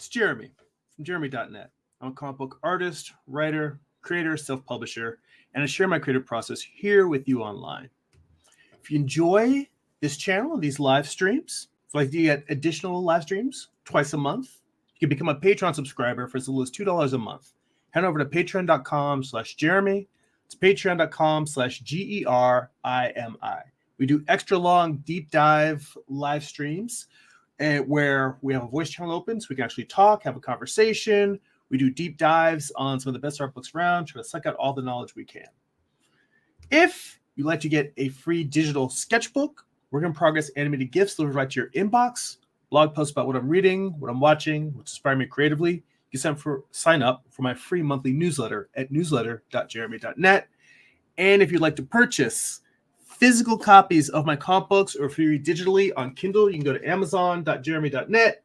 It's Jeremy from Jeremy.net. I'm a comic book artist, writer, creator, self-publisher, and I share my creative process here with you online. If you enjoy this channel and these live streams, if you'd like to get additional live streams twice a month, you can become a Patreon subscriber for as little as $2 a month. Head over to patreon.com/Jeremy. It's patreon.com/GERIMI. We do extra long, deep dive live streams where we have a voice channel open so we can actually talk, have a conversation. We do deep dives on some of the best art books around, try to suck out all the knowledge we can. If you'd like to get a free digital sketchbook, work in progress animated GIFs delivered right to your inbox, blog posts about what I'm reading, what I'm watching, what's inspiring me creatively, you can sign up for my free monthly newsletter at newsletter.jeremy.net. And if you'd like to purchase physical copies of my comic books, or if you read digitally on Kindle, you can go to amazon.jeremy.net.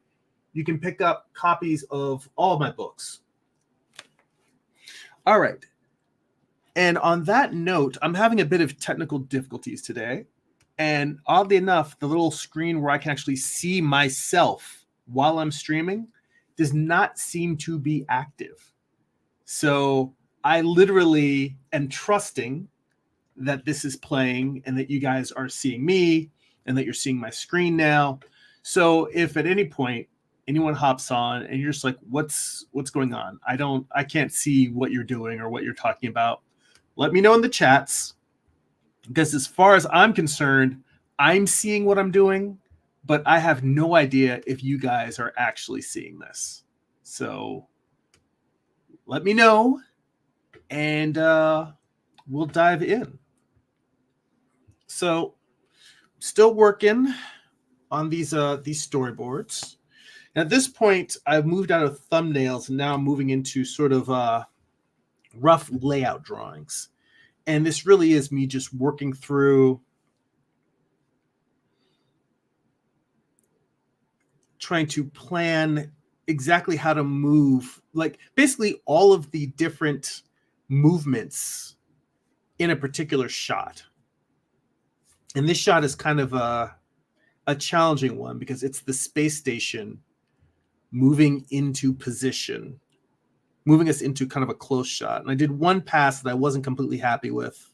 You can pick up copies of all of my books. All right. And on that note, I'm having a bit of technical difficulties today. And oddly enough, the little screen where I can actually see myself while I'm streaming does not seem to be active. So I literally am trusting that this is playing and that you guys are seeing me and that you're seeing my screen now. So if at any point anyone hops on and you're just like, what's going on? I can't see what you're doing or what you're talking about. Let me know in the chats, because as far as I'm concerned, I'm seeing what I'm doing, but I have no idea if you guys are actually seeing this. So let me know and we'll dive in. So still working on these storyboards. And at this point, I've moved out of thumbnails and now I'm moving into sort of rough layout drawings. And this really is me just working through trying to plan exactly how to move, like basically all of the different movements in a particular shot. And this shot is kind of a challenging one because it's the space station moving into position, moving us into kind of a close shot. And I did one pass that I wasn't completely happy with.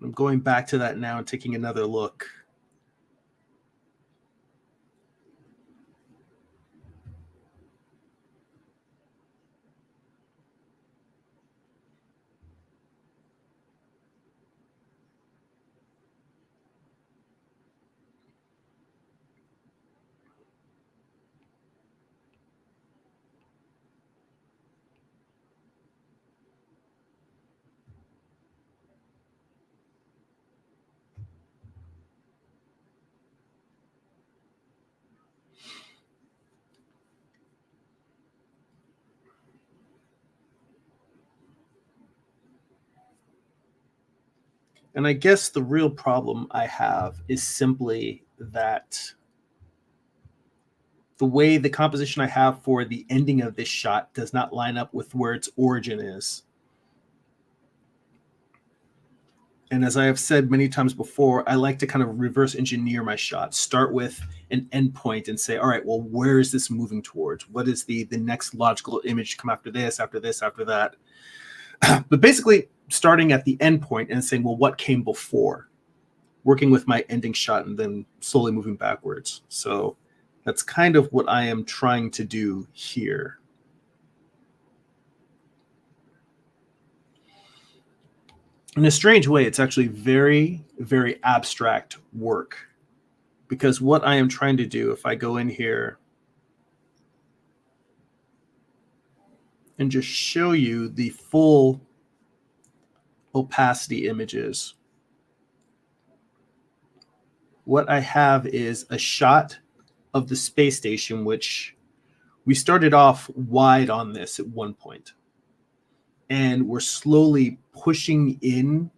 I'm going back to that now and taking another look. And I guess the real problem I have is simply that the way the composition I have for the ending of this shot does not line up with where its origin is. And as I have said many times before, I like to kind of reverse engineer my shots, start with an endpoint and say, all right, well, where is this moving towards? What is the next logical image to come after this, after this, after that? But basically starting at the endpoint and saying, well, what came before? Working with my ending shot and then slowly moving backwards. So that's kind of what I am trying to do here. In a strange way, it's actually very, very abstract work, because what I am trying to do, if I go in here and just show you the full opacity images, what I have is a shot of the space station, which we started off wide on this at one point. And we're slowly pushing in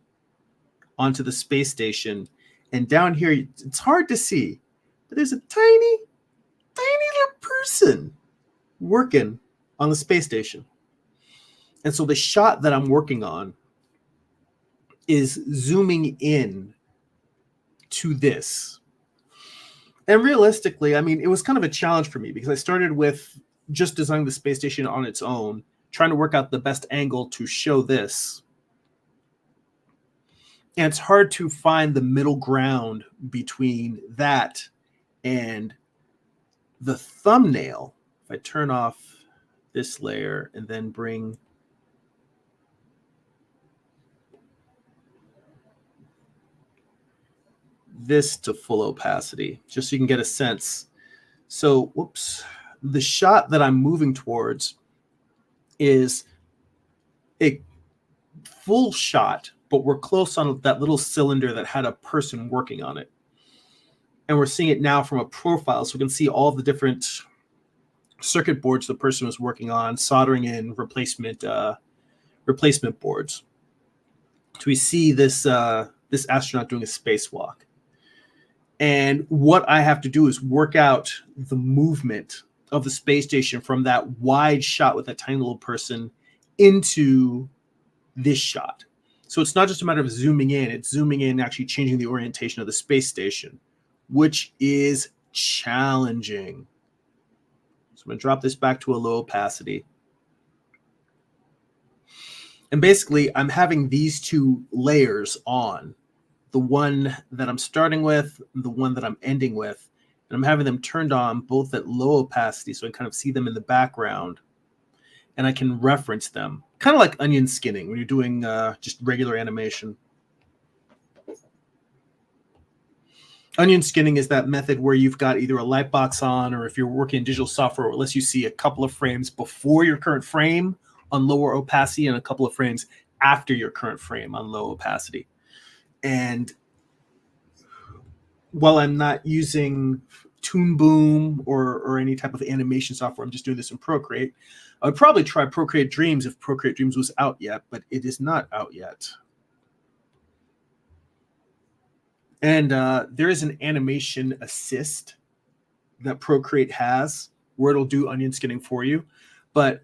onto the space station. And down here, it's hard to see, but there's a tiny, tiny little person working on the space station. And so the shot that I'm working on is zooming in to this. And realistically, I mean, it was kind of a challenge for me because I started with just designing the space station on its own, trying to work out the best angle to show this. And it's hard to find the middle ground between that and the thumbnail. If I turn off this layer and then bring this to full opacity, just so you can get a sense. So, whoops, the shot that I'm moving towards is a full shot, but we're close on that little cylinder that had a person working on it. And we're seeing it now from a profile, so we can see all the different circuit boards the person was working on, soldering in replacement boards. So we see this this astronaut doing a spacewalk. And what I have to do is work out the movement of the space station from that wide shot with that tiny little person into this shot. So it's not just a matter of zooming in, it's zooming in and actually changing the orientation of the space station, which is challenging. So I'm going to drop this back to a low opacity. And basically, I'm having these two layers on, the one that I'm starting with, the one that I'm ending with, and I'm having them turned on both at low opacity so I kind of see them in the background and I can reference them. Kind of like onion skinning when you're doing just regular animation. Onion skinning is that method where you've got either a light box on, or if you're working in digital software, it lets you see a couple of frames before your current frame on lower opacity and a couple of frames after your current frame on low opacity. And while I'm not using Toon Boom or any type of animation software, I'm just doing this in Procreate. I would probably try Procreate Dreams if Procreate Dreams was out yet, but it is not out yet. And there is an animation assist that Procreate has where it'll do onion skinning for you. But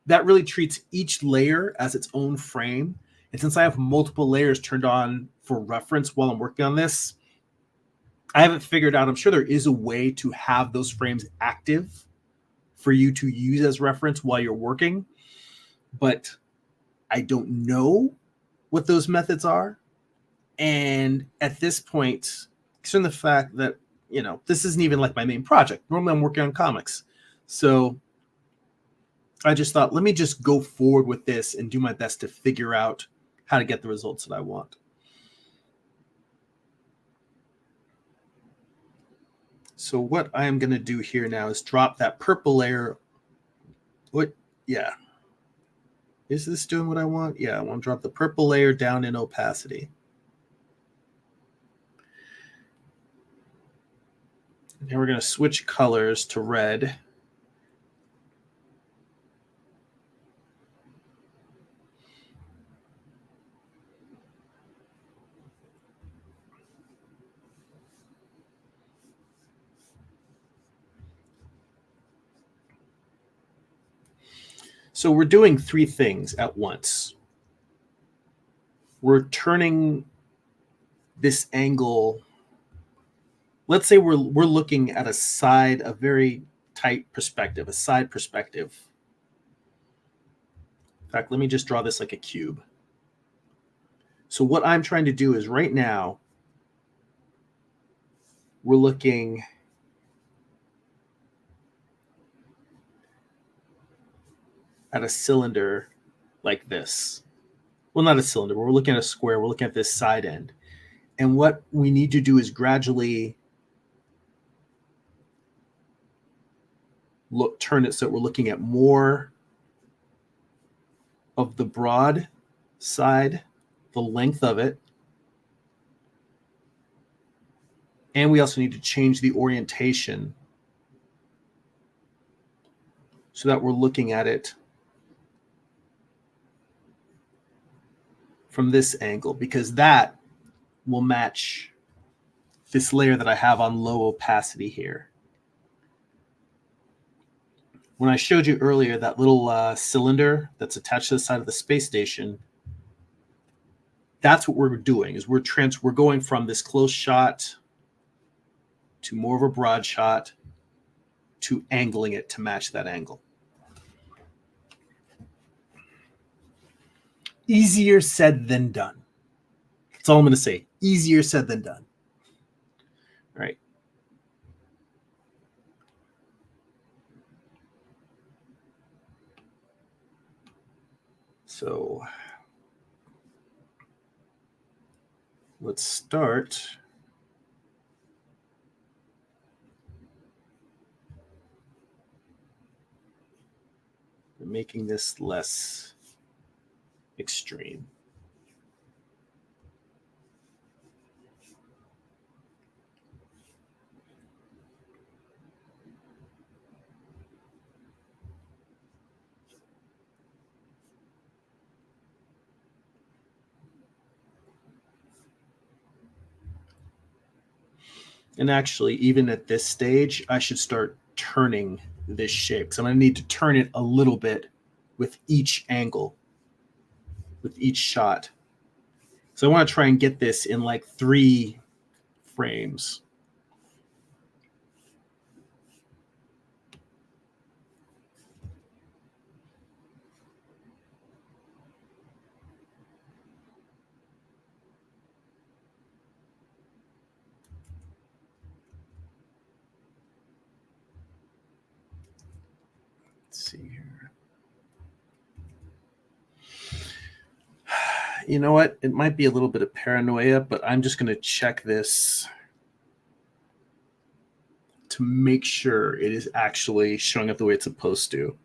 that really treats each layer as its own frame. And since I have multiple layers turned on for reference while I'm working on this, I haven't figured out, I'm sure there is a way to have those frames active for you to use as reference while you're working, but I don't know what those methods are. And at this point, considering the fact that, you know, this isn't even like my main project. Normally I'm working on comics. So I just thought, let me just go forward with this and do my best to figure out how to get the results that I want. So what I am going to do here now is drop that purple layer. What? Yeah. Is this doing what I want? Yeah, I want to drop the purple layer down in opacity. And we're going to switch colors to red. So we're doing three things at once. We're turning this angle. Let's say we're looking at a very tight perspective, a side perspective. In fact, let me just draw this like a cube. So what I'm trying to do is right now, we're looking at a cylinder like this. Well, not a cylinder. We're looking at a square. We're looking at this side end. And what we need to do is gradually turn it so we're looking at more of the broad side, the length of it. And we also need to change the orientation so that we're looking at it from this angle, because that will match this layer that I have on low opacity here. When I showed you earlier that little cylinder that's attached to the side of the space station, that's what we're doing, is we're going from this close shot to more of a broad shot to angling it to match that angle. Easier said than done. That's all I'm going to say. Easier said than done. All right. So let's start by making this less extreme. And actually, even at this stage, I should start turning this shape. So I'm going to need to turn it a little bit with each angle, with each shot. So I want to try and get this in like 3 frames. Let's see here. You know what? It might be a little bit of paranoia, but I'm just going to check this to make sure it is actually showing up the way it's supposed to.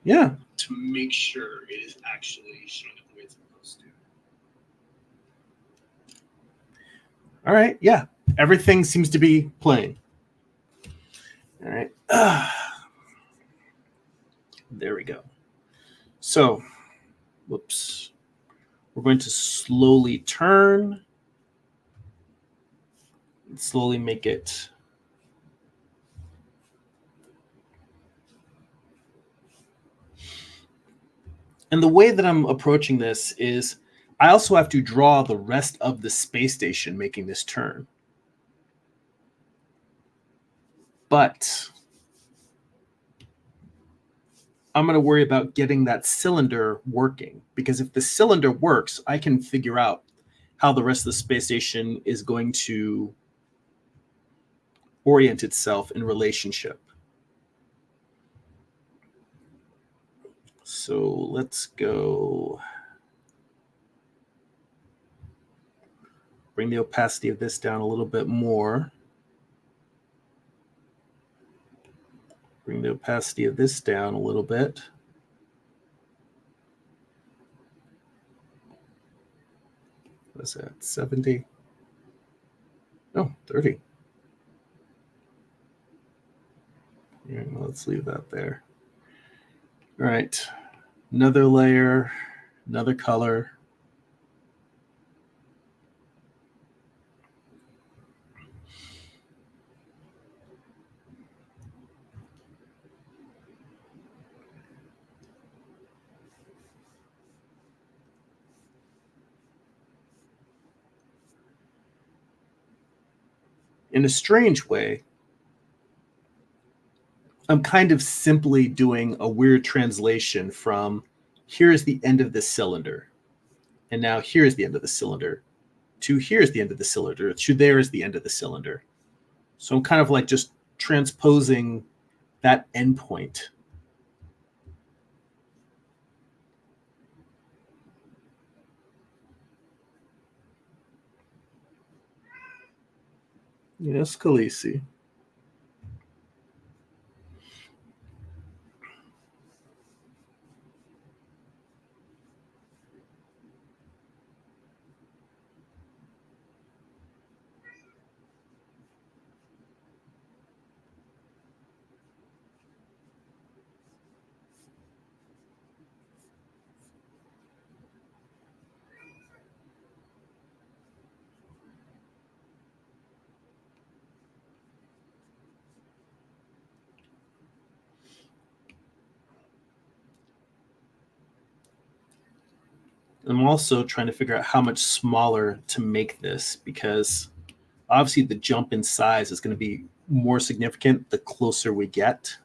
Yeah. To make sure it is actually showing up the way it's supposed to. All right. Yeah. Everything seems to be playing. All right. There we go. So, whoops. We're going to slowly turn and slowly make it and the way that I'm approaching this is I also have to draw the rest of the space station making this turn. But I'm going to worry about getting that cylinder working, because if the cylinder works, I can figure out how the rest of the space station is going to orient itself in relationship. So let's go bring the opacity of this down a little bit more. Bring the opacity of this down a little bit. What's that, 70? No, 30. Yeah, let's leave that there. All right, another layer, another color. In a strange way, I'm kind of simply doing a weird translation from here's the end of the cylinder, and now here's the end of the cylinder, to here's the end of the cylinder, to there's the end of the cylinder. So I'm kind of like just transposing that endpoint. Yes, Khaleesi. I'm also trying to figure out how much smaller to make this, because Obviously, the jump in size is going to be more significant the closer we get.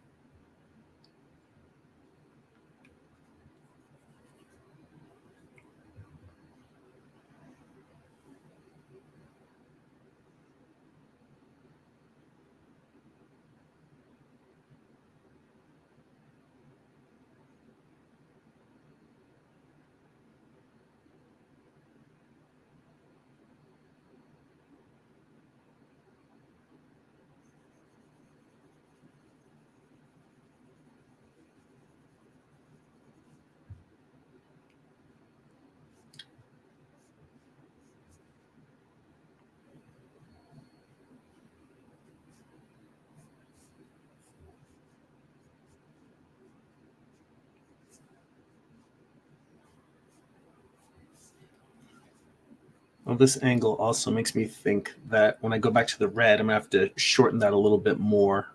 Well, this angle also makes me think that when I go back to the red, I'm going to have to shorten that a little bit more.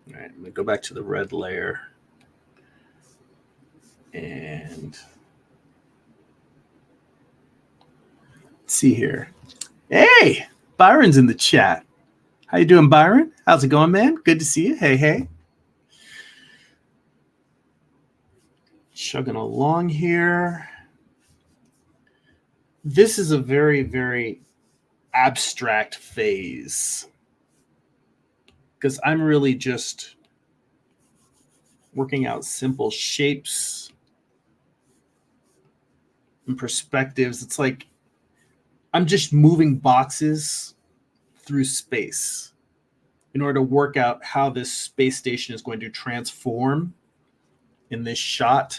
All right, I'm going to go back to the red layer. And let's see here. Hey, Byron's in the chat. How you doing, Byron? How's it going, man? Good to see you. Hey, hey. Chugging along here. This is a very, very abstract phase because I'm really just working out simple shapes and perspectives. It's like I'm just moving boxes through space in order to work out how this space station is going to transform in this shot.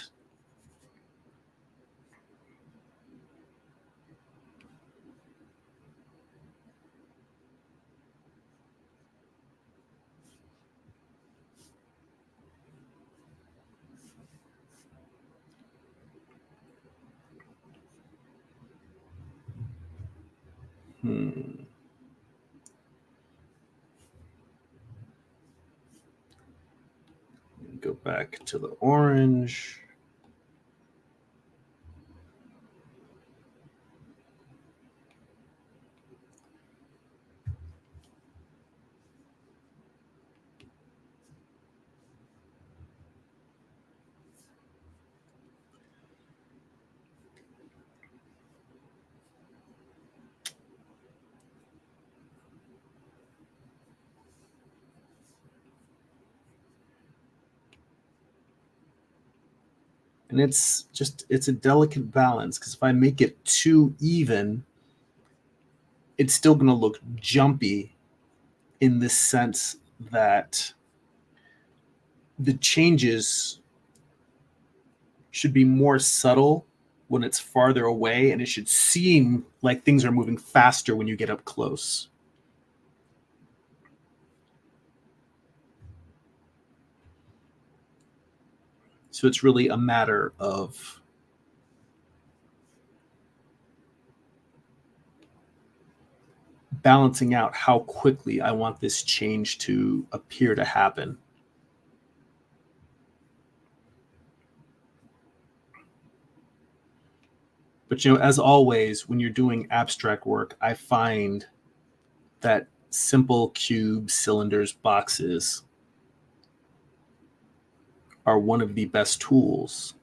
Go back to the orange. And it's a delicate balance because if I make it too even, it's still going to look jumpy in the sense that the changes should be more subtle when it's farther away, and it should seem like things are moving faster when you get up close. So it's really a matter of balancing out how quickly I want this change to appear to happen. But as always, when you're doing abstract work, I find that simple cubes, cylinders, boxes are one of the best tools.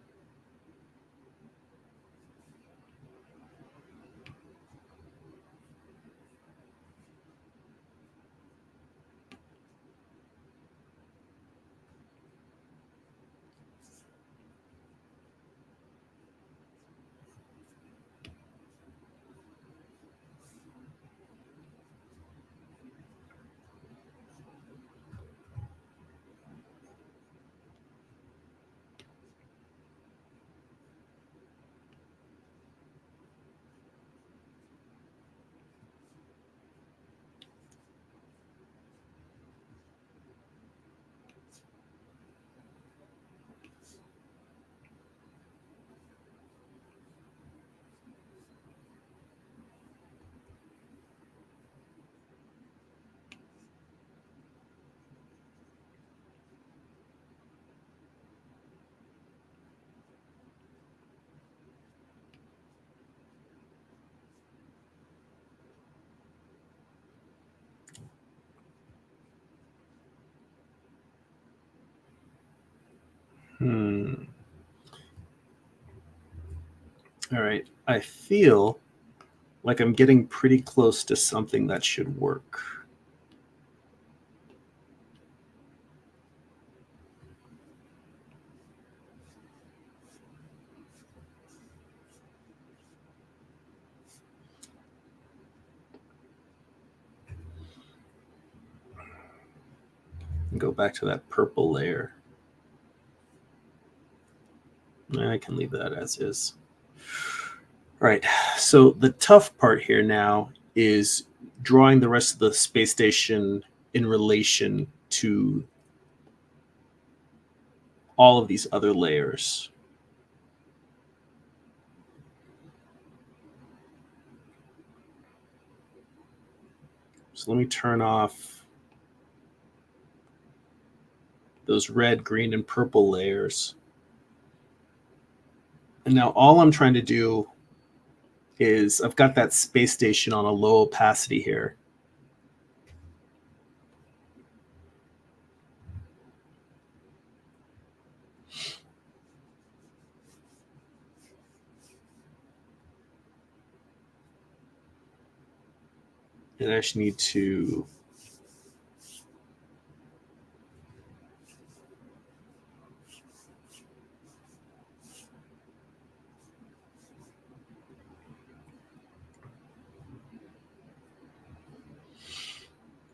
All right. I feel like I'm getting pretty close to something that should work. Go back to that purple layer. I can leave that as is. All right. So the tough part here now is drawing the rest of the space station in relation to all of these other layers. So let me turn off those red, green, and purple layers. And now all I'm trying to do is I've got that space station on a low opacity here. And I just need to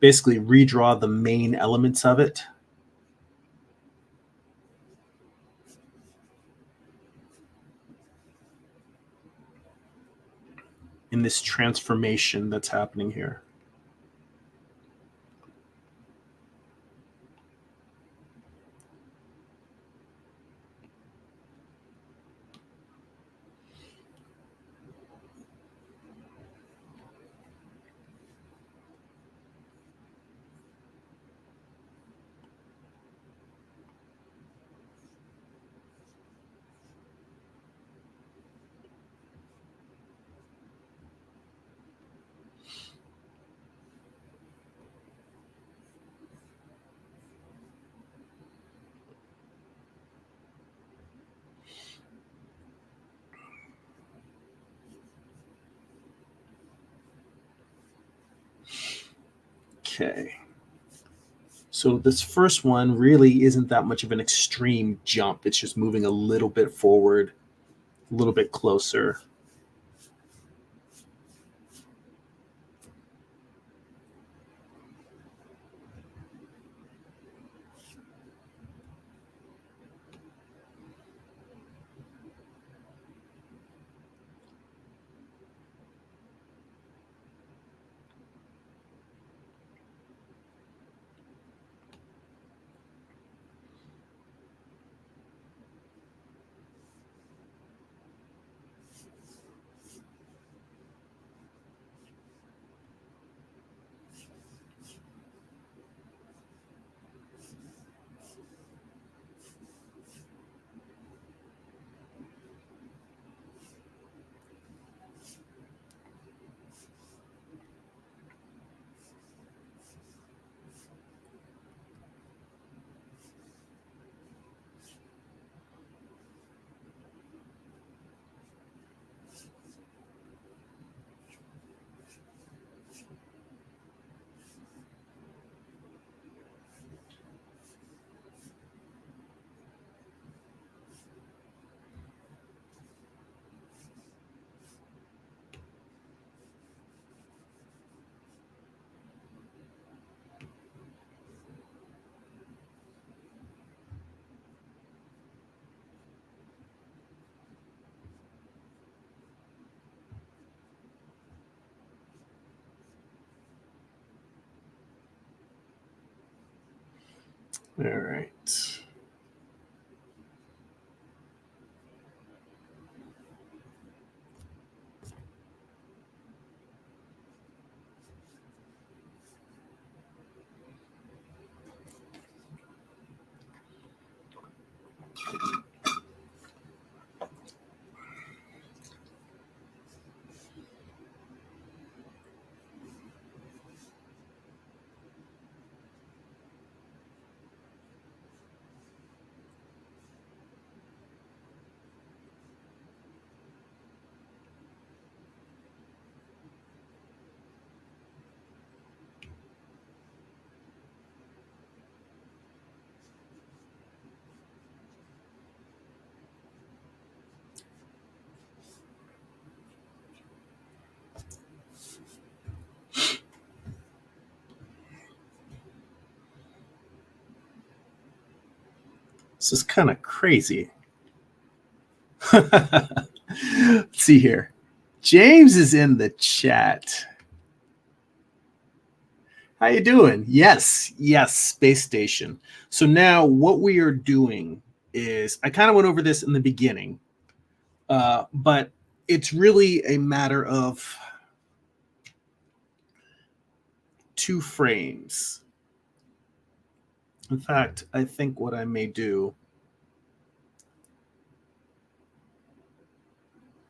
basically redraw the main elements of it. In this transformation that's happening here. Okay. So this first one really isn't that much of an extreme jump. It's just moving a little bit forward, a little bit closer. All right. This is kind of crazy. Let's see here. James is in the chat. How you doing? Yes, space station. So now what we are doing is, I kind of went over this in the beginning, but it's really a matter of 2 frames. In fact, I think what I may do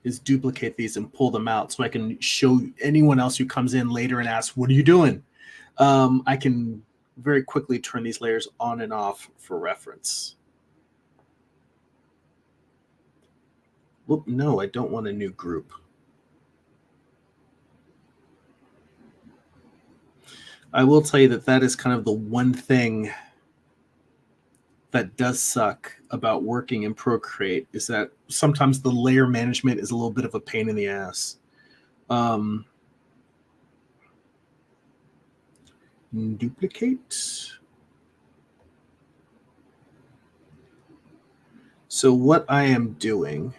is duplicate these and pull them out so I can show anyone else who comes in later and asks, what are you doing? I can very quickly turn these layers on and off for reference. Whoop, no, I don't want a new group. I will tell you that that is kind of the one thing that does suck about working in Procreate, is that sometimes the layer management is a little bit of a pain in the ass. Duplicate. So what I am doing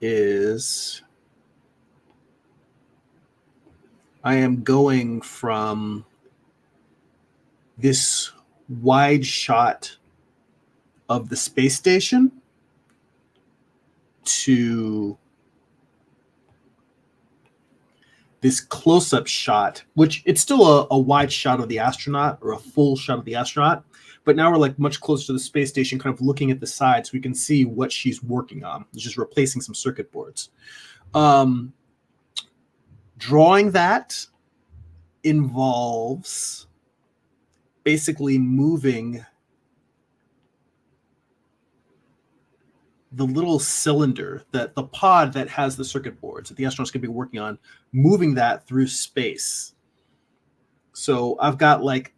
is I am going from this wide shot of the space station to this close-up shot, which it's still a wide shot of the astronaut, or a full shot of the astronaut, but now we're like much closer to the space station, kind of looking at the side so we can see what she's working on. It's just replacing some circuit boards. Drawing that involves basically moving the little cylinder, that the pod that has the circuit boards that the astronauts can be working on, moving that through space. So I've got like,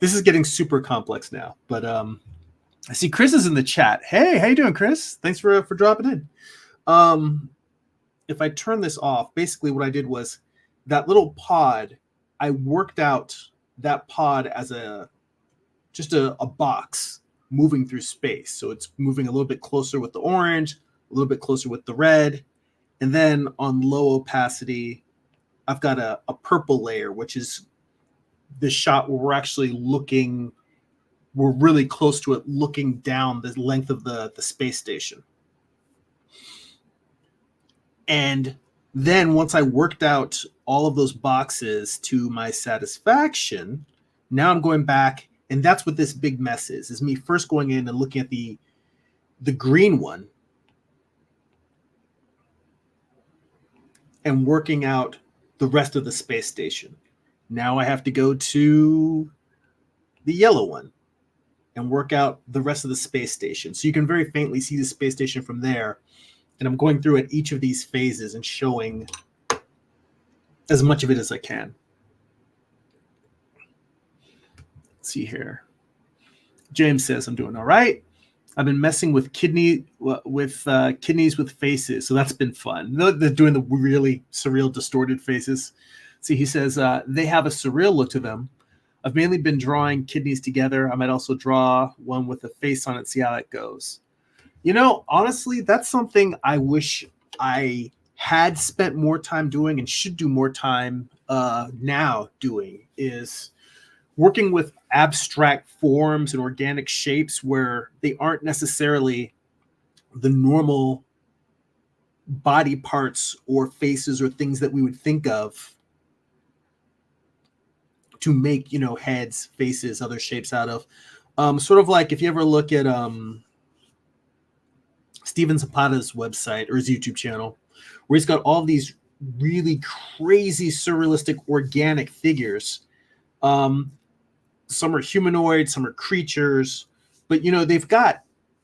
this is getting super complex now, but I see Chris is in the chat. Hey, how you doing, Chris? Thanks for dropping in. If I turn this off, basically what I did was that little pod, I worked out that pod as just a box moving through space. So it's moving a little bit closer with the orange, a little bit closer with the red. And then on low opacity, I've got a purple layer, which is the shot where we're actually looking, we're really close to it, looking down the length of the space station. And then once I worked out all of those boxes to my satisfaction, now I'm going back, and that's what this big mess is me first going in and looking at the green one and working out the rest of the space station. Now I have to go to the yellow one and work out the rest of the space station. So you can very faintly see the space station from there. And I'm going through at each of these phases and showing as much of it as I can. Let's see here. James says, I'm doing all right. I've been messing with kidneys with faces, so that's been fun. They're doing the really surreal, distorted faces. See, he says they have a surreal look to them. I've mainly been drawing kidneys together. I might also draw one with a face on it, see how that goes. You know, honestly, that's something I wish I had spent more time doing and should do more time now doing, is working with abstract forms and organic shapes where they aren't necessarily the normal body parts or faces or things that we would think of to make, you know, heads, faces, other shapes out of. Sort of like if you ever look at Steven Zapata's website or his YouTube channel, where he's got all these really crazy, surrealistic, organic figures. Some are humanoid, some are creatures, but you know, they've got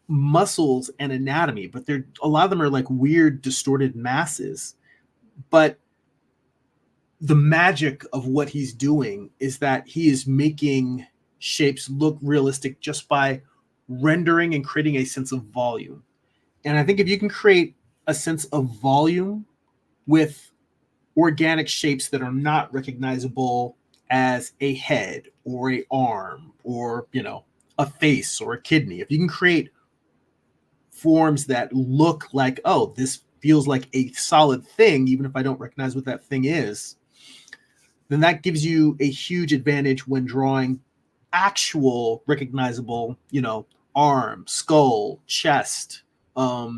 muscles and anatomy, but a lot of them are like weird, distorted masses. But the magic of what he's doing is that he is making shapes look realistic just by rendering and creating a sense of volume. And I think if you can create a sense of volume with organic shapes that are not recognizable as a head or a arm or, you know, a face or a kidney, if you can create forms that look like, oh, this feels like a solid thing, even if I don't recognize what that thing is, then that gives you a huge advantage when drawing actual recognizable, arm, skull, chest,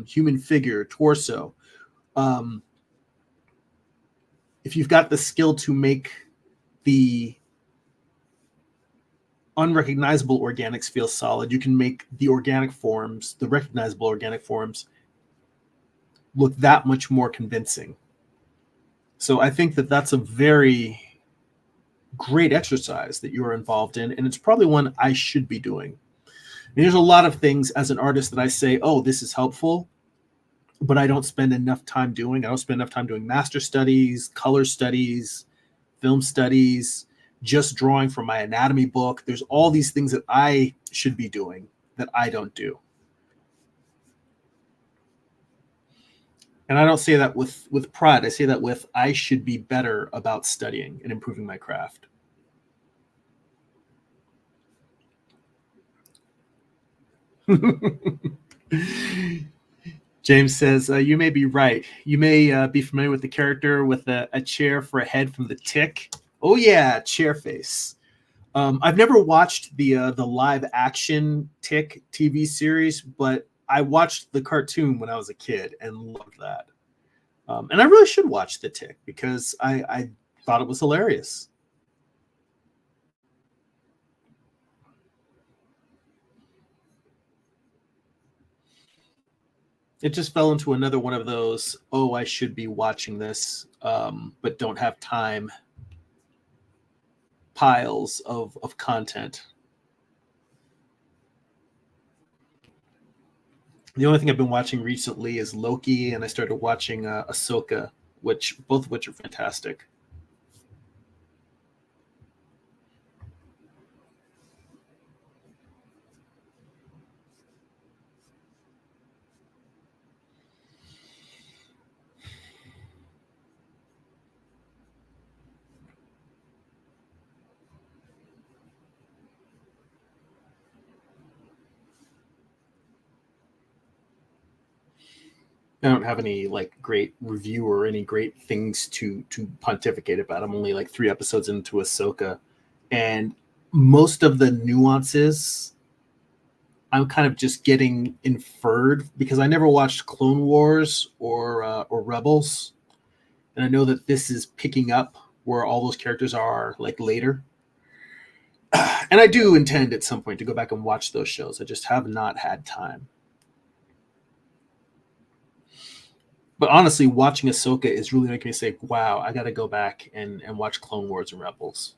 human figure, torso. Um, if you've got the skill to make the unrecognizable organics feel solid, you can make the organic forms, the recognizable organic forms, look that much more convincing. So I think that that's a very great exercise that you're involved in, and it's probably one I should be doing. And there's a lot of things as an artist that I say, oh, this is helpful, but I don't spend enough time doing. I don't spend enough time doing master studies, color studies, film studies, just drawing from my anatomy book. There's all these things that I should be doing that I don't do. And I don't say that with pride. I say that with I should be better about studying and improving my craft. James says, you may be right. You may be familiar with the character with a chair for a head from the Tick. Oh, yeah, chair face. I've never watched the live action Tick TV series, but I watched the cartoon when I was a kid and loved that. And I really should watch the Tick because I thought it was hilarious. It just fell into another one of those, oh, I should be watching this, but don't have time piles of content. The only thing I've been watching recently is Loki, and I started watching Ahsoka, which both of which are fantastic. I don't have any like great review or any great things to pontificate about. I'm only like 3 episodes into Ahsoka, and most of the nuances I'm kind of just getting inferred because I never watched Clone Wars or Rebels, and I know that this is picking up where all those characters are like later. And I do intend at some point to go back and watch those shows. I just have not had time. But honestly, watching Ahsoka is really making me say, "Wow, I got to go back and watch Clone Wars and Rebels,"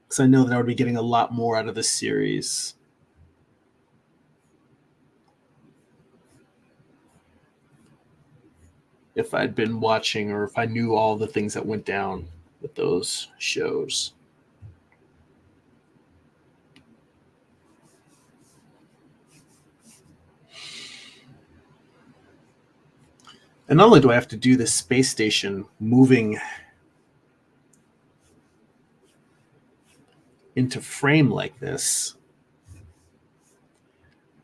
because I know that I would be getting a lot more out of this series. If I'd been watching or if I knew all the things that went down with those shows. And not only do I have to do this space station moving into frame like this,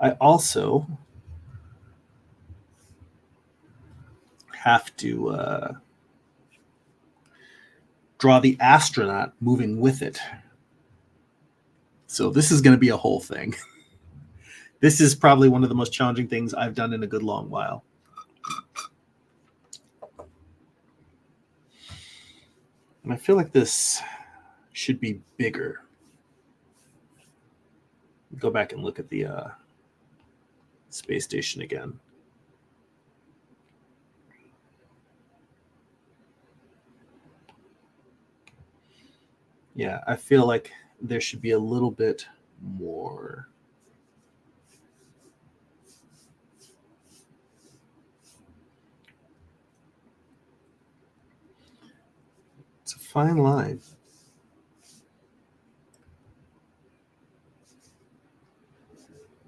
I also have to draw the astronaut moving with it. So this is going to be a whole thing. This is probably one of the most challenging things I've done in a good long while. And I feel like this should be bigger. Go back and look at the space station again. Yeah, I feel like there should be a little bit more. It's a fine line.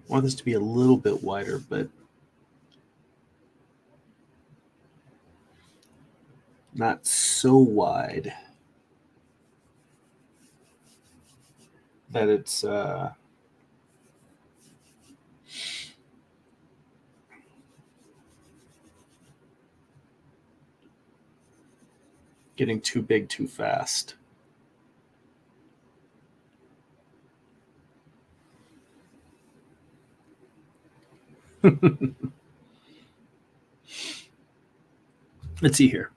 I want this to be a little bit wider, but not so wide that it's getting too big too fast. Let's see here.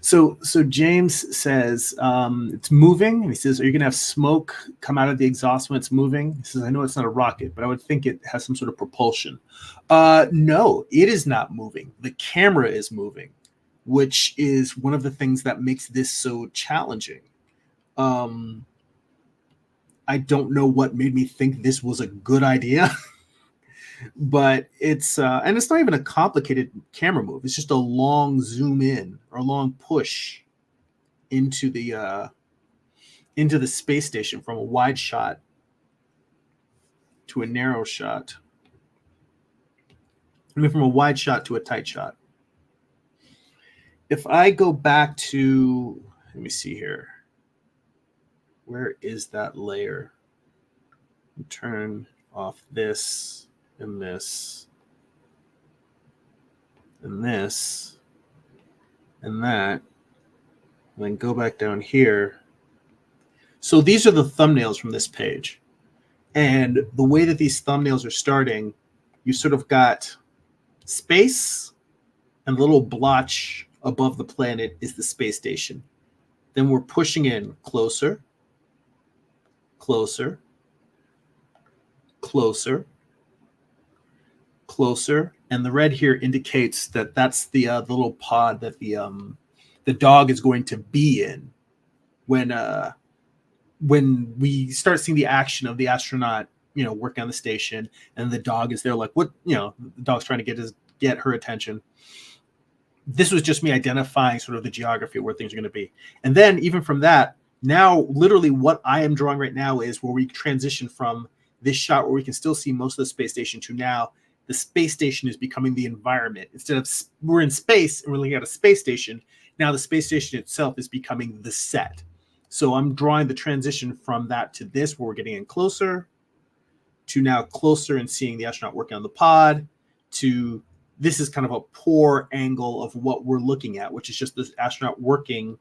So James says it's moving, and he says, "Are you going to have smoke come out of the exhaust when it's moving?" He says, "I know it's not a rocket, but I would think it has some sort of propulsion." No, it is not moving. The camera is moving, which is one of the things that makes this so challenging. I don't know what made me think this was a good idea. But it's and it's not even a complicated camera move. It's just a long zoom in or a long push into the space station from a wide shot to a narrow shot. I mean, from a wide shot to a tight shot. If I go back to, let me see here. Where is that layer? Turn off this and this and this and that, and then go back down here. So these are the thumbnails from this page. And the way that these thumbnails are starting, you sort of got space, and the little blotch above the planet is the space station. Then we're pushing in closer, closer, closer, closer, and the red here indicates that that's the little pod that the dog is going to be in when we start seeing the action of the astronaut, working on the station, and the dog is there, like, what, the dog's trying to get her attention. This was just me identifying sort of the geography of where things are going to be. And then even from that, now literally what I am drawing right now is where we transition from this shot where we can still see most of the space station to now the space station is becoming the environment. Instead of we're in space and we're looking at a space station, now the space station itself is becoming the set. So I'm drawing the transition from that to this, where we're getting in closer, to now closer and seeing the astronaut working on the pod, to this is kind of a poor angle of what we're looking at, which is just this astronaut working.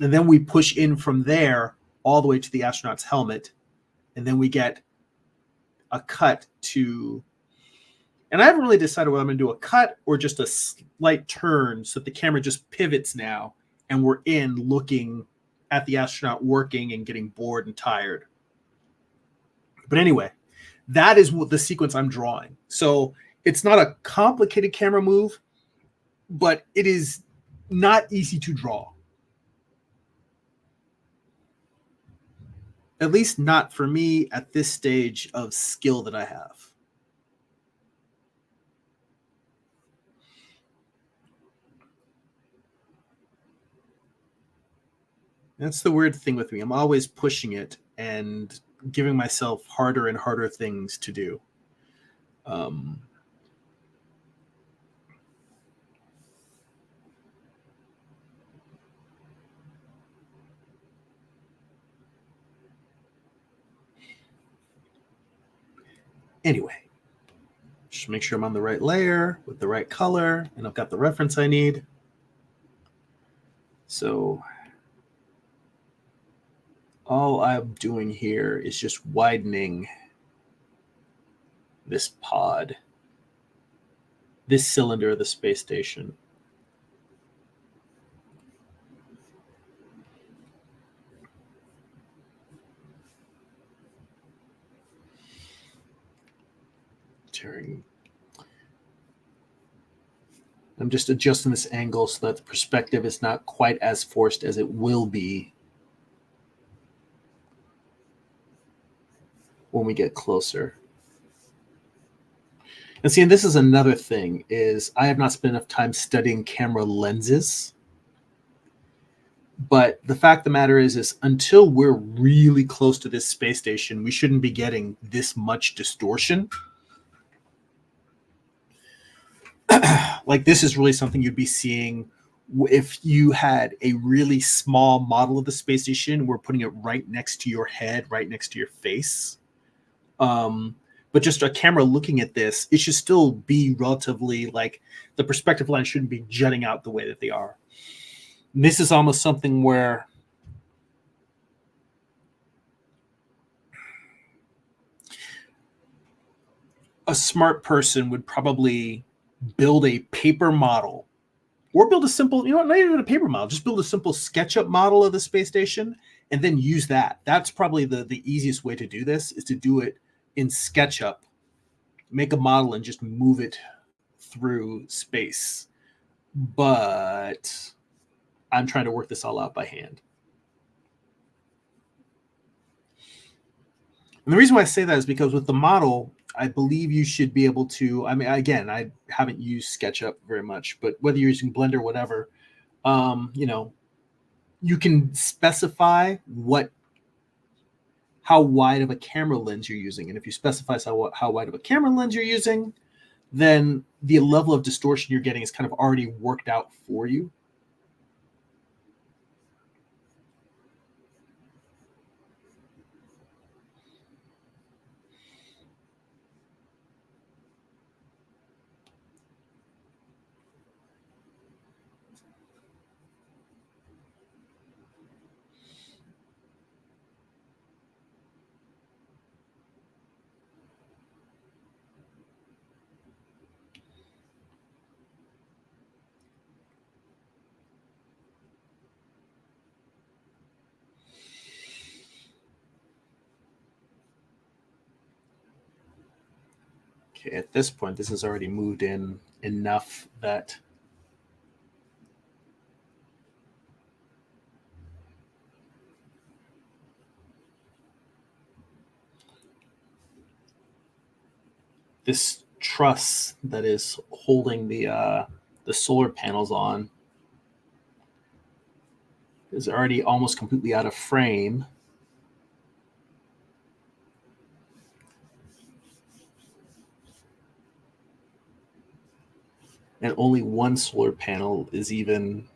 And then we push in from there all the way to the astronaut's helmet. And then we get a cut to, and I haven't really decided whether I'm going to do a cut or just a slight turn so that the camera just pivots now and we're in looking at the astronaut working and getting bored and tired. But anyway, that is what the sequence I'm drawing. So it's not a complicated camera move, but it is not easy to draw. At least not for me at this stage of skill that I have. That's the weird thing with me. I'm always pushing it and giving myself harder and harder things to do. Anyway, just make sure I'm on the right layer with the right color, and I've got the reference I need. So all I'm doing here is just widening this pod, this cylinder of the space station. I'm just adjusting this angle so that the perspective is not quite as forced as it will be when we get closer. And see, and this is another thing, is I have not spent enough time studying camera lenses. But the fact of the matter is until we're really close to this space station, we shouldn't be getting this much distortion. Like, this is really something you'd be seeing If you had a really small model of the space station, we're putting it right next to your head, right next to your face. But just a camera looking at this, it should still be relatively like the perspective line shouldn't be jutting out the way that they are. And this is almost something where a smart person would probably build a paper model or build a simple, not even a paper model, just build a simple SketchUp model of the space station and then use that. That's probably the easiest way to do this, is to do it in SketchUp, make a model and just move it through space. But I'm trying to work this all out by hand. And the reason why I say that is because with the model, I believe you should be able to. I mean, again, I haven't used SketchUp very much, but whether you're using Blender or whatever, you know, you can specify how wide of a camera lens you're using, and if you specify how wide of a camera lens you're using, then the level of distortion you're getting is kind of already worked out for you. Okay, at this point, this has already moved in enough that this truss that is holding the solar panels on is already almost completely out of frame. And only one solar panel is even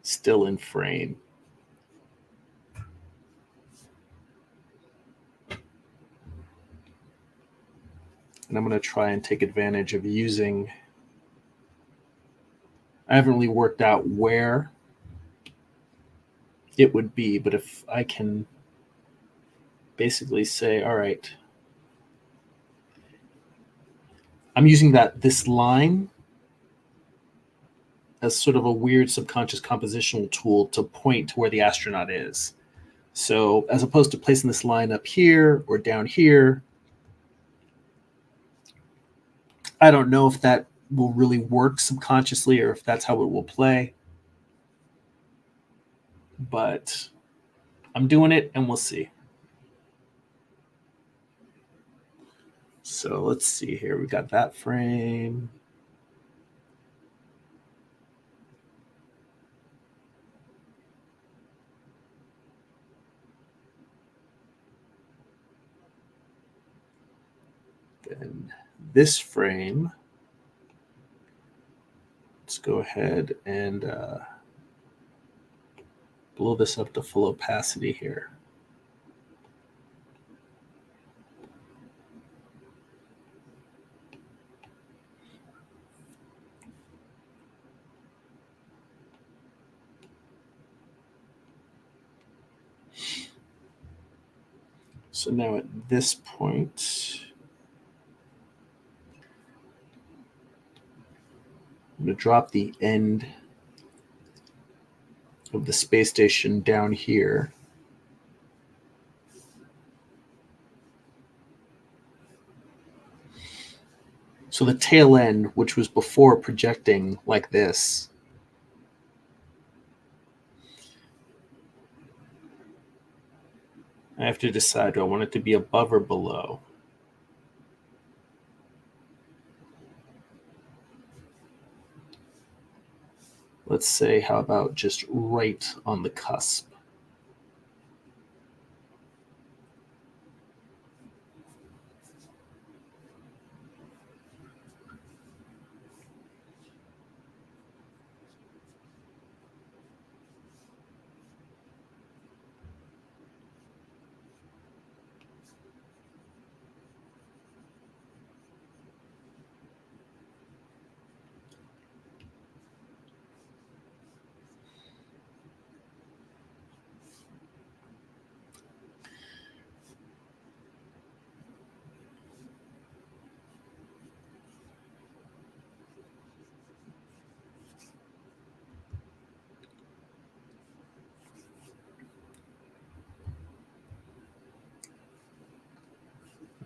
still in frame. And I'm going to try and take advantage of using. I haven't really worked out where it would be, but if I can basically say, all right, I'm using this line as sort of a weird subconscious compositional tool to point to where the astronaut is. So as opposed to placing this line up here or down here, I don't know if that will really work subconsciously or if that's how it will play. But I'm doing it and we'll see. So let's see here. We got that frame. Then this frame. Let's go ahead and blow this up to full opacity here. So now at this point, I'm going to drop the end of the space station down here. So the tail end, which was before projecting like this, I have to decide, do I want it to be above or below? Let's say, how about just right on the cusp?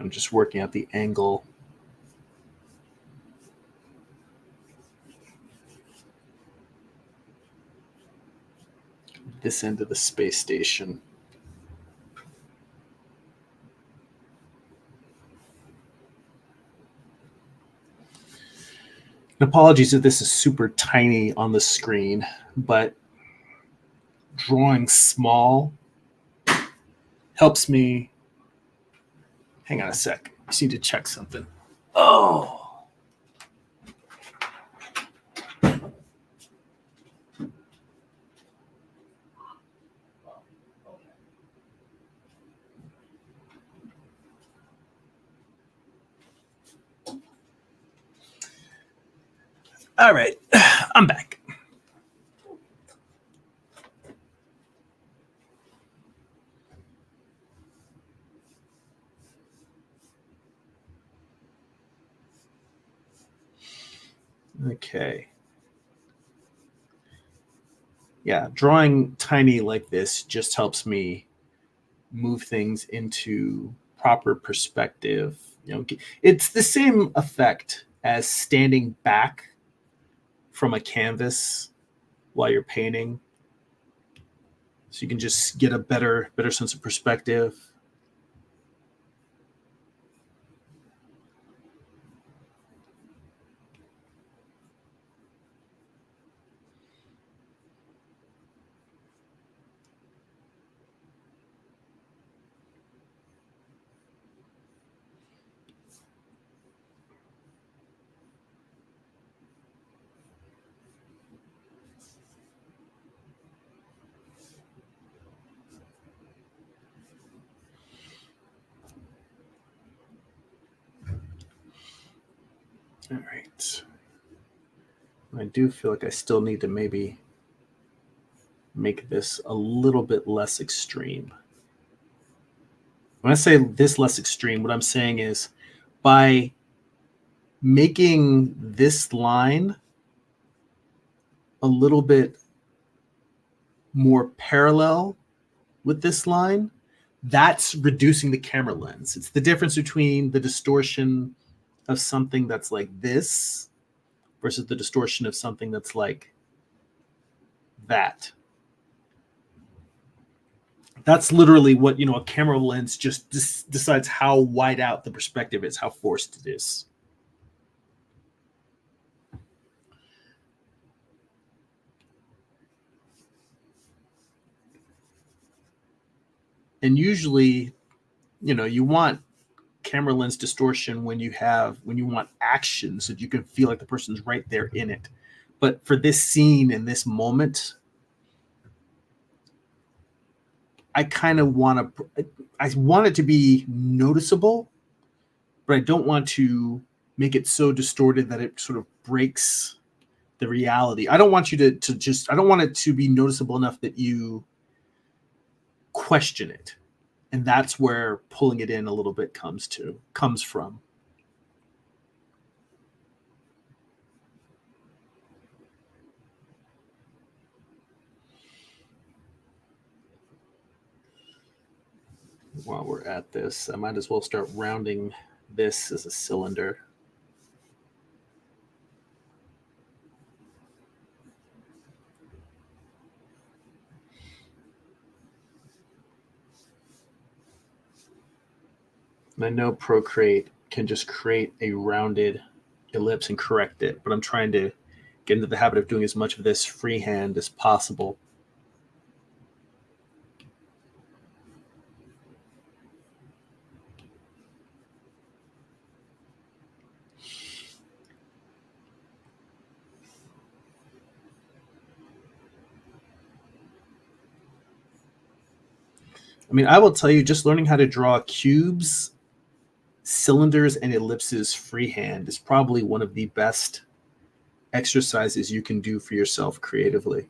I'm just working out the angle. This end of the space station. And apologies if this is super tiny on the screen, but drawing small helps me. Hang on a sec. I just need to check something. Oh. All right. I'm back. Okay. Yeah, drawing tiny like this just helps me move things into proper perspective. You know, it's the same effect as standing back from a canvas while you're painting, so you can just get a better sense of perspective. All right. I do feel like I still need to maybe make this a little bit less extreme. When I say this less extreme, what I'm saying is by making this line a little bit more parallel with this line, that's reducing the camera lens. It's the difference between the distortion of something that's like this versus the distortion of something that's like that. That's literally what, a camera lens just decides how wide out the perspective is, how forced it is. And usually, you want camera lens distortion when you want action, so you can feel like the person's right there in it. But for this scene in this moment, I kind of want it to be noticeable, but I don't want to make it so distorted that it sort of breaks the reality. I don't want you I don't want it to be noticeable enough that you question it. And that's where pulling it in a little bit comes from. While we're at this, I might as well start rounding this as a cylinder. And I know Procreate can just create a rounded ellipse and correct it, but I'm trying to get into the habit of doing as much of this freehand as possible. I mean, I will tell you, just learning how to draw cubes, cylinders, and ellipses freehand is probably one of the best exercises you can do for yourself creatively.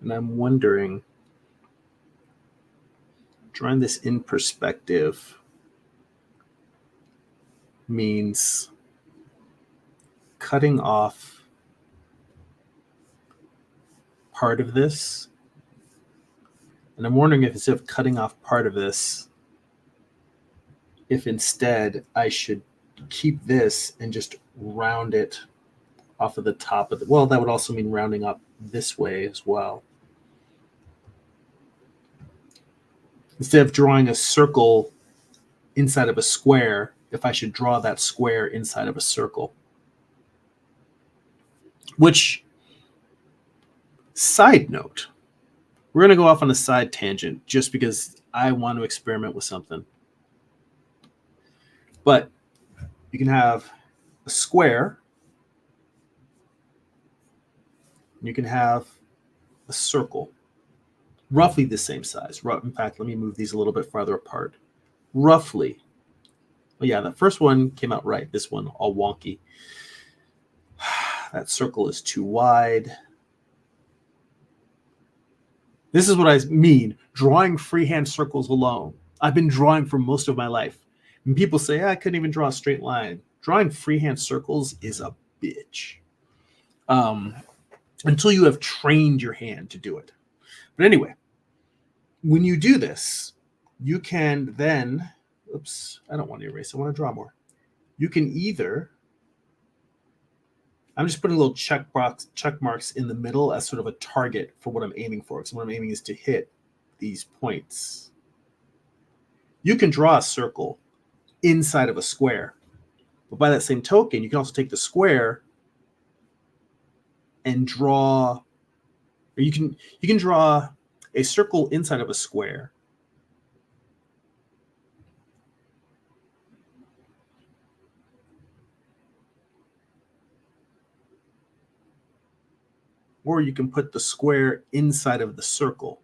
And I'm wondering, drawing this in perspective means cutting off part of this. And I'm wondering if instead of cutting off part of this, if instead I should keep this and just round it off of the top of the, well, that would also mean rounding up this way as well. Instead of drawing a circle inside of a square, if I should draw that square inside of a circle. Which, side note, we're going to go off on a side tangent just because I want to experiment with something. But you can have a square, and you can have a circle, roughly the same size. In fact, let me move these a little bit farther apart. Roughly. Well, yeah, the first one came out right. This one all wonky. That circle is too wide. This is what I mean, drawing freehand circles alone. I've been drawing for most of my life. And people say, I couldn't even draw a straight line. Drawing freehand circles is a bitch. Until you have trained your hand to do it. But anyway, when you do this, you can then, oops, I don't want to erase, I want to draw more. You can either, I'm just putting little check marks in the middle as sort of a target for what I'm aiming for. Because what I'm aiming is to hit these points. You can draw a circle inside of a square. But by that same token, you can also take the square and draw, or you can draw a circle inside of a square. Or you can put the square inside of the circle.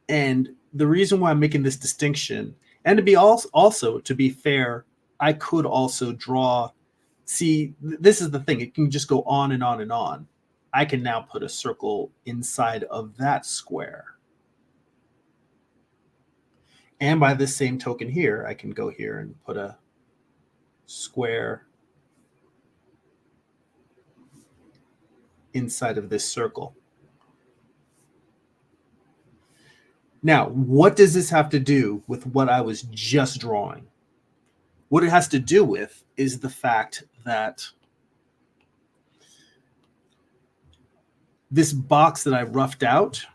And the reason why I'm making this distinction, and to be also to be fair, I could also draw, see, this is the thing, it can just go on and on and on. I can now put a circle inside of that square. And by this same token here, I can go here and put a square inside of this circle. Now, what does this have to do with what I was just drawing? What it has to do with is the fact that this box that I roughed out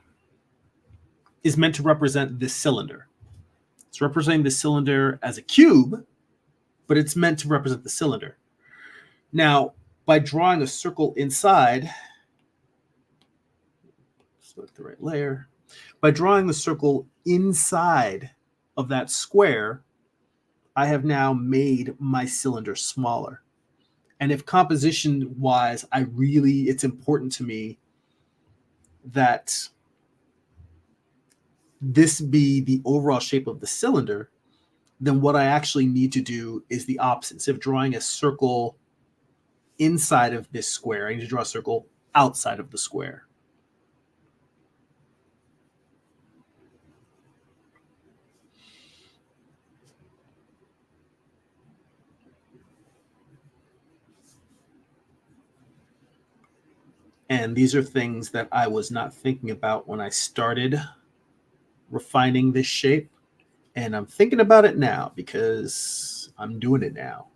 is meant to represent this cylinder. It's representing the cylinder as a cube, but it's meant to represent the cylinder. Now, by drawing a circle inside, select the right layer. By drawing the circle inside of that square, I have now made my cylinder smaller. And if composition-wise, it's important to me that this be the overall shape of the cylinder, then what I actually need to do is the opposite. Instead of drawing a circle inside of this square, I need to draw a circle outside of the square. And these are things that I was not thinking about when I started refining this shape. And I'm thinking about it now because I'm doing it now.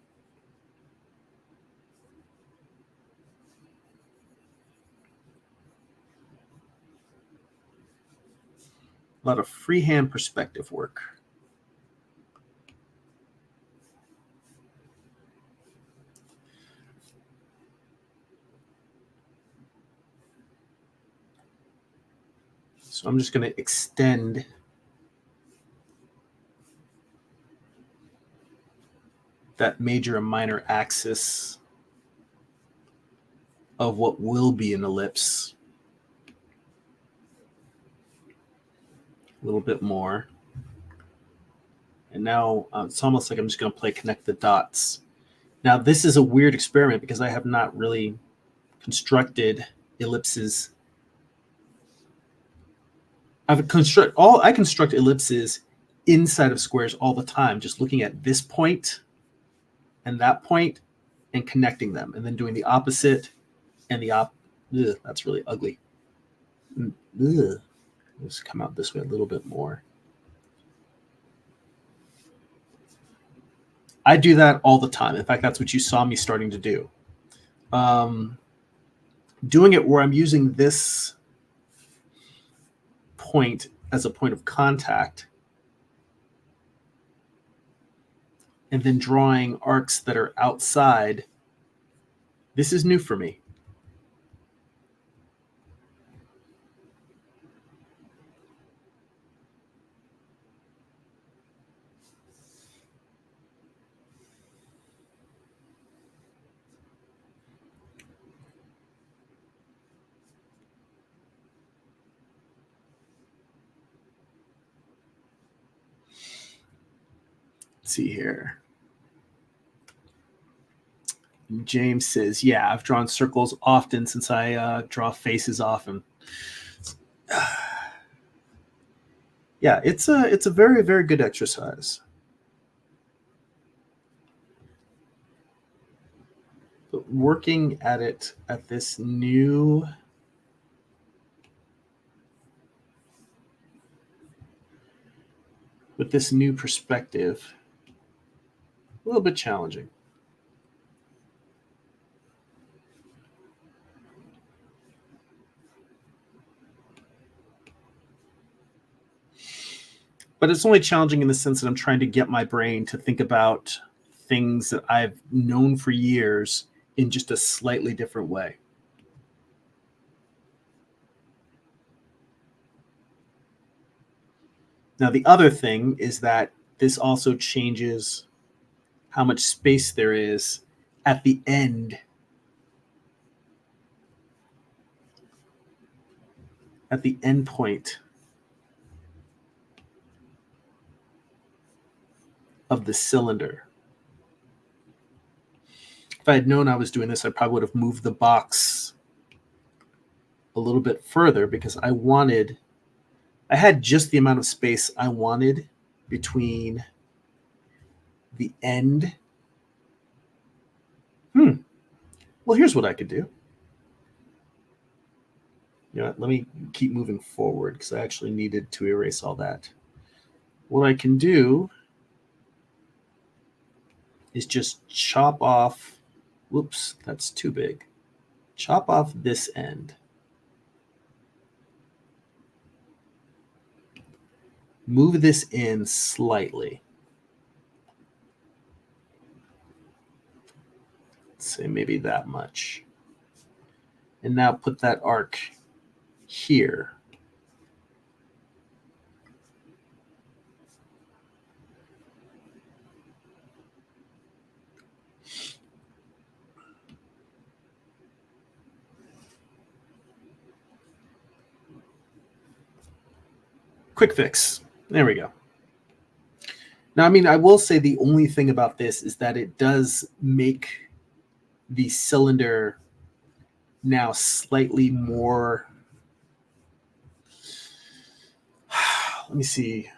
A lot of freehand perspective work. So I'm just going to extend that major and minor axis of what will be an ellipse a little bit more. And now it's almost like I'm just going to play connect the dots. Now, this is a weird experiment because I have not really constructed ellipses. I construct ellipses inside of squares all the time, just looking at this point and that point and connecting them, and then doing the opposite and the op. Ugh, that's really ugly. Ugh. Let's come out this way a little bit more. I do that all the time. In fact, that's what you saw me starting to do. Doing it where I'm using this point as a point of contact and then drawing arcs that are outside. This is new for me. Let's see here. James says, yeah, I've drawn circles often since I draw faces often. Yeah, it's a very, very good exercise. But working at it at this new with this new perspective, a little bit challenging. But it's only challenging in the sense that I'm trying to get my brain to think about things that I've known for years in just a slightly different way. Now, the other thing is that this also changes how much space there is at the end. At the end point of the cylinder. If I had known I was doing this, I probably would have moved the box a little bit further because I had just the amount of space I wanted between the end. Well, here's what I could do. You know what? Let me keep moving forward because I actually needed to erase all that. What I can do is just chop off. Whoops, that's too big. Chop off this end. Move this in slightly. Let's say maybe that much. And now put that arc here. Quick fix. There we go. Now, I mean, I will say the only thing about this is that it does make the cylinder now slightly more. Let me see.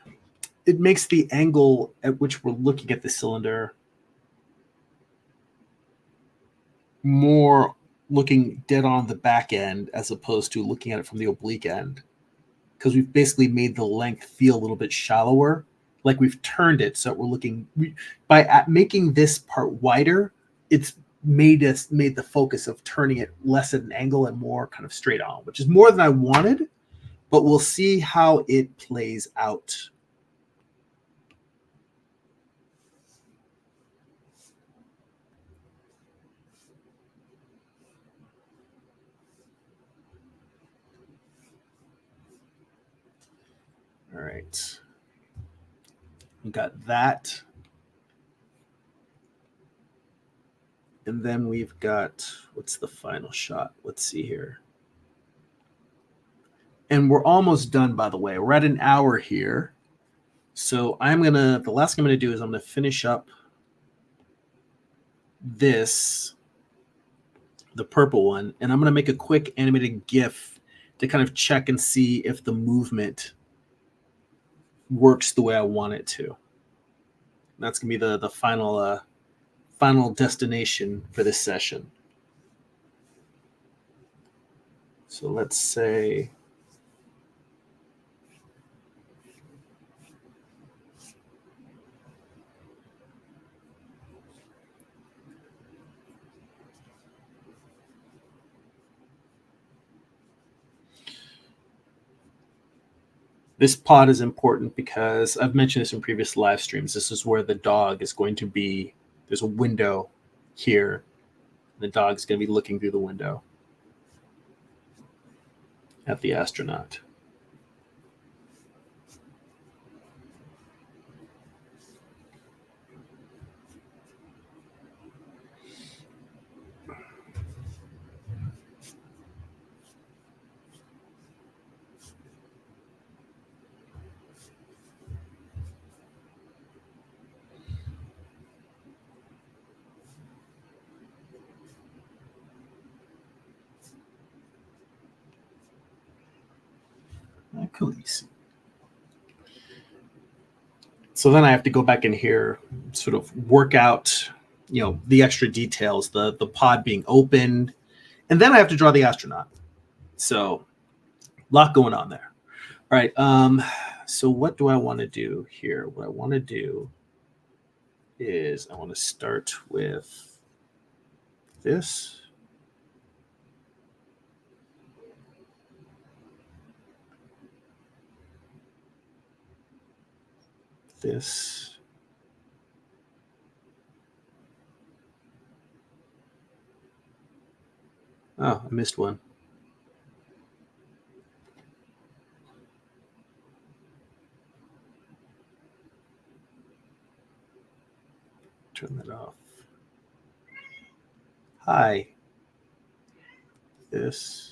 It makes the angle at which we're looking at the cylinder more looking dead on the back end as opposed to looking at it from the oblique end. Because we've basically made the length feel a little bit shallower. Like we've turned it so we're looking by making this part wider, it's made the focus of turning it less at an angle and more kind of straight on, which is more than I wanted, but we'll see how it plays out. All right. We got that. And then we've got, what's the final shot? Let's see here. And we're almost done, by the way. We're at an hour here. So the last thing I'm gonna do is I'm gonna finish up this, the purple one, and I'm gonna make a quick animated GIF to kind of check and see if the movement works the way I want it to. That's gonna be the final destination for this session. So let's say this pod is important because I've mentioned this in previous live streams. This is where the dog is going to be. There's a window here. The dog is going to be looking through the window at the astronaut. So then I have to go back in here, sort of work out, the extra details, the pod being opened, and then I have to draw the astronaut. So a lot going on there. All right. So what do I want to do here? What I want to do is I want to start with this. This. Oh, I missed one. Turn that off. Hi. This.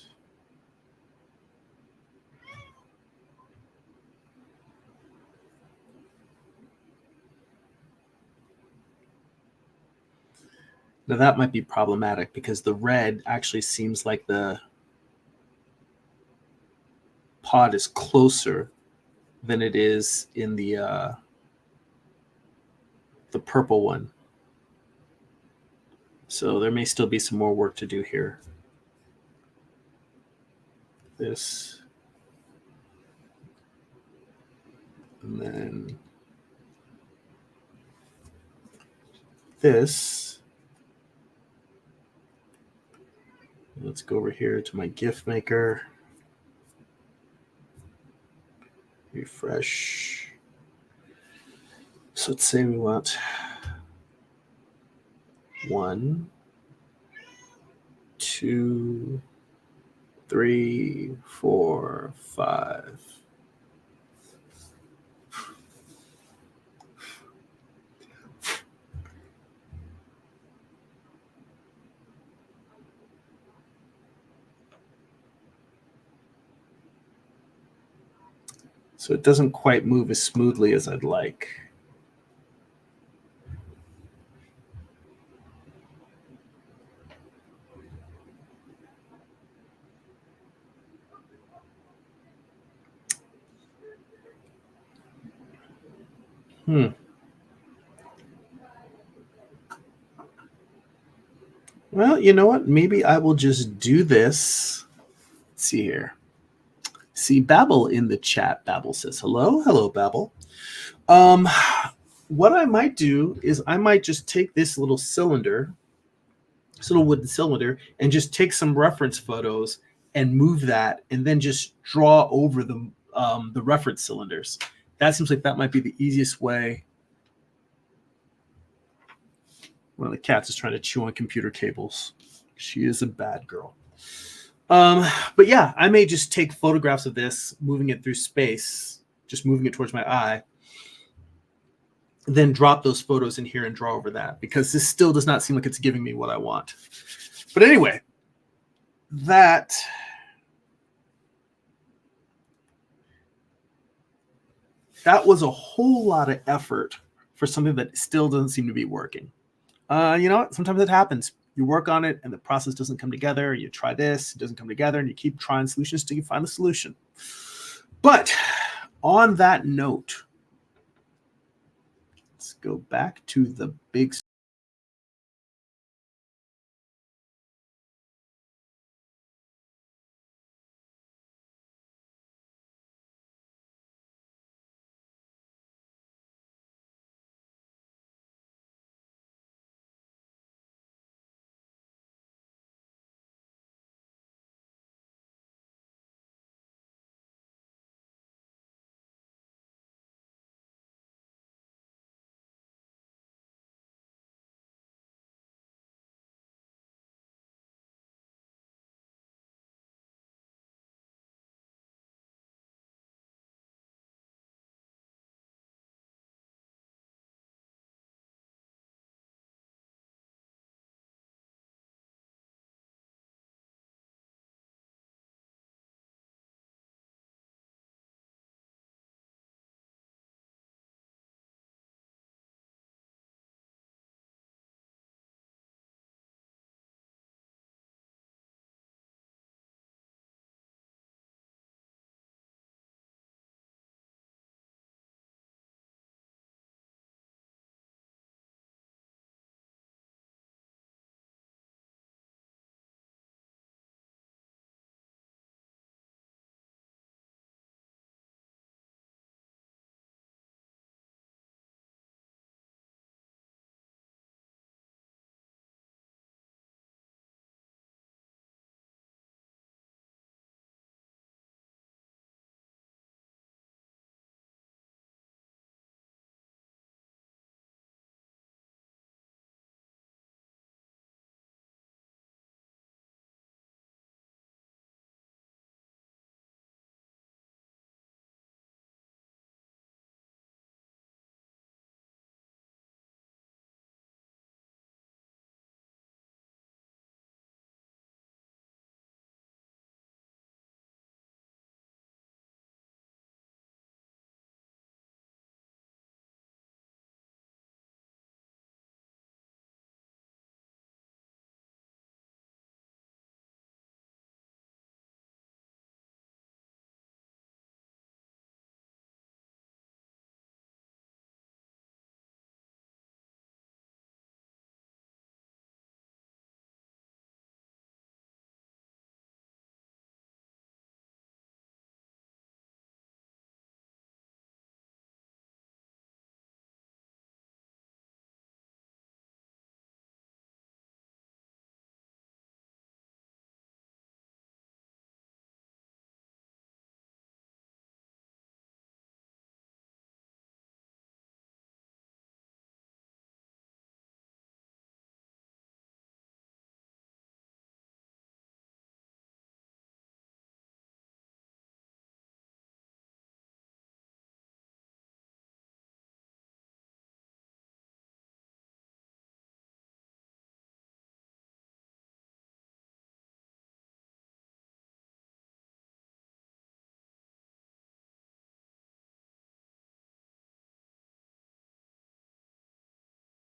Now that might be problematic because the red actually seems like the pod is closer than it is in the purple one. So there may still be some more work to do here. This. And then this. Let's go over here to my GIF maker. Refresh. So let's say we want 1, 2, 3, 4, 5. So it doesn't quite move as smoothly as I'd like. Well, you know what? Maybe I will just do this. Let's see here. See Babel in the chat. Babel says hello. Hello, Babel. What I might do is I might just take this little cylinder, this little wooden cylinder, and just take some reference photos and move that, and then just draw over the reference cylinders. That seems like that might be the easiest way. One of the cats is trying to chew on computer cables. She is a bad girl. But yeah, I may just take photographs of this, moving it through space, just moving it towards my eye, then drop those photos in here and draw over that, because this still does not seem like it's giving me what I want. But anyway, that was a whole lot of effort for something that still doesn't seem to be working. You know what? Sometimes it happens. You work on it and the process doesn't come together. You try this, it doesn't come together, and you keep trying solutions till you find the solution. But on that note, let's go back to the big